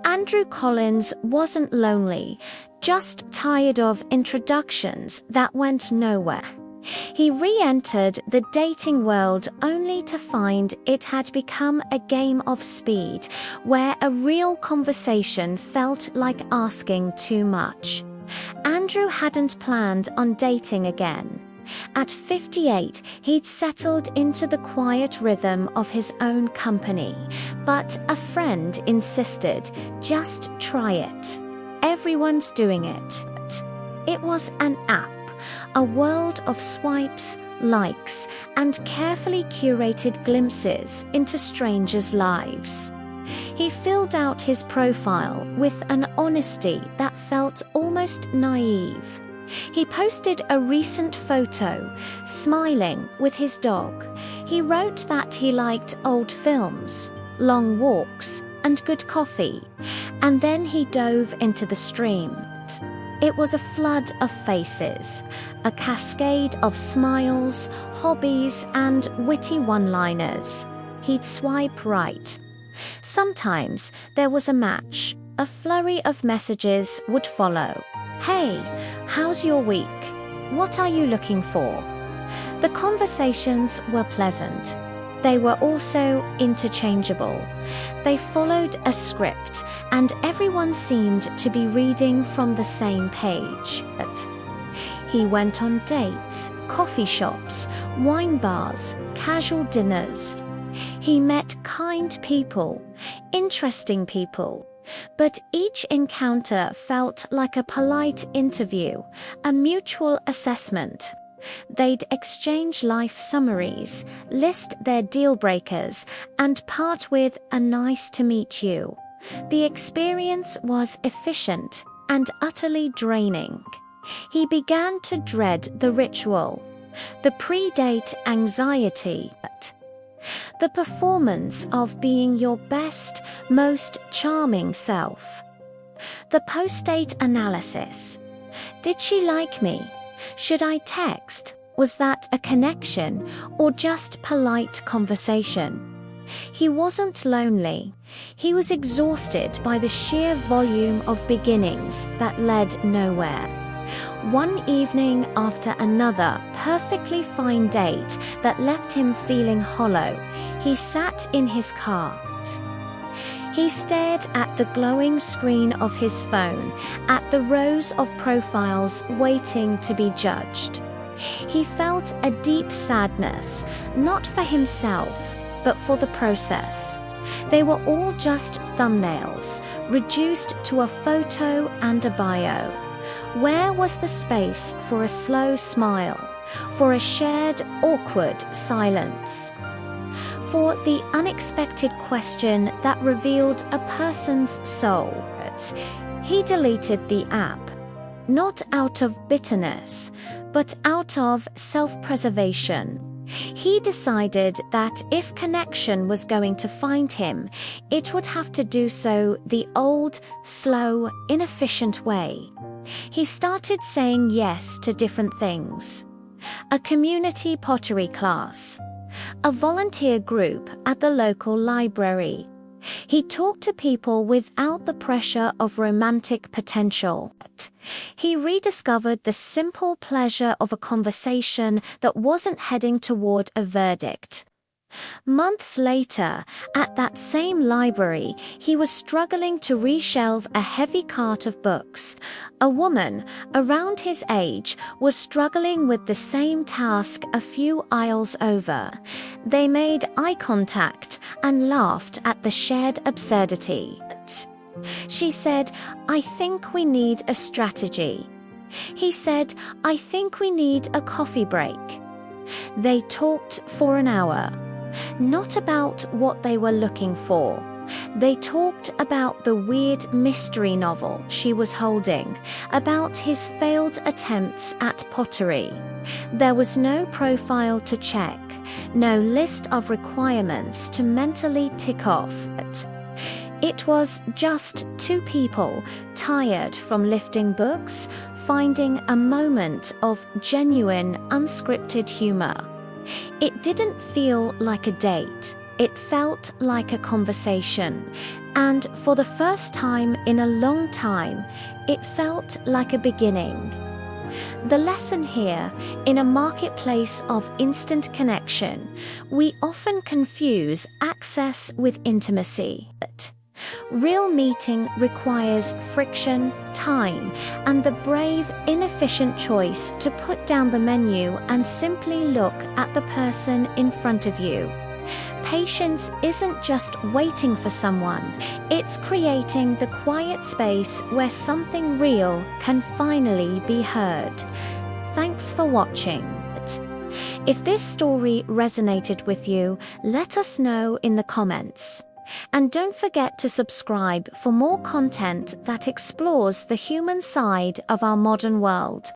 Andrew Collins wasn't lonely, just tired of introductions that went nowhere. He re-entered the dating world only to find it had become a game of speed, where a real conversation felt like asking too much. Andrew hadn't planned on dating again. At 58, he'd settled into the quiet rhythm of his own company, but a friend insisted, just try it. Everyone's doing it. It was an app, a world of swipes, likes, and carefully curated glimpses into strangers' lives. He filled out his profile with an honesty that felt almost naive. He posted a recent photo, smiling with his dog. He wrote that he liked old films, long walks, and good coffee. And then he dove into the stream. It was a flood of faces, a cascade of smiles, hobbies, and witty one-liners. He'd swipe right. Sometimes there was a match. A flurry of messages would follow. Hey, how's your week? What are you looking for? The conversations were pleasant. They were also interchangeable. They followed a script, and everyone seemed to be reading from the same page. He went on dates, coffee shops, wine bars, casual dinners. He met kind people, interesting people. But each encounter felt like a polite interview, a mutual assessment. They'd exchange life summaries, list their deal breakers, and part with a nice to meet you. The experience was efficient and utterly draining. He began to dread the ritual, the pre-date anxiety, the performance of being your best, most charming self. The post-date analysis. Did she like me? Should I text? Was that a connection or just polite conversation? He wasn't lonely. He was exhausted by the sheer volume of beginnings that led nowhere. One evening after another perfectly fine date that left him feeling hollow, he sat in his car. He stared at the glowing screen of his phone, at the rows of profiles waiting to be judged. He felt a deep sadness, not for himself, but for the process. They were all just thumbnails, reduced to a photo and a bio. Where was the space for a slow smile, for a shared, awkward silence? For the unexpected question that revealed a person's soul? He deleted the app, not out of bitterness, but out of self-preservation. He decided that if connection was going to find him, it would have to do so the old, slow, inefficient way. He started saying yes to different things. A community pottery class. A volunteer group at the local library. He talked to people without the pressure of romantic potential. He rediscovered the simple pleasure of a conversation that wasn't heading toward a verdict. Months later, at that same library, he was struggling to reshelve a heavy cart of books. A woman, around his age, was struggling with the same task a few aisles over. They made eye contact and laughed at the shared absurdity. She said, "I think we need a strategy." He said, "I think we need a coffee break." They talked for an hour. Not about what they were looking for. They talked about the weird mystery novel she was holding, about his failed attempts at pottery. There was no profile to check, no list of requirements to mentally tick off. It was just two people, tired from lifting books, finding a moment of genuine, unscripted humor. It didn't feel like a date. It felt like a conversation, and for the first time in a long time, it felt like a beginning. The lesson here, in a marketplace of instant connection, we often confuse access with intimacy. Real meeting requires friction, time, and the brave, inefficient choice to put down the menu and simply look at the person in front of you. Patience isn't just waiting for someone, it's creating the quiet space where something real can finally be heard. Thanks for watching. If this story resonated with you, let us know in the comments. And don't forget to subscribe for more content that explores the human side of our modern world.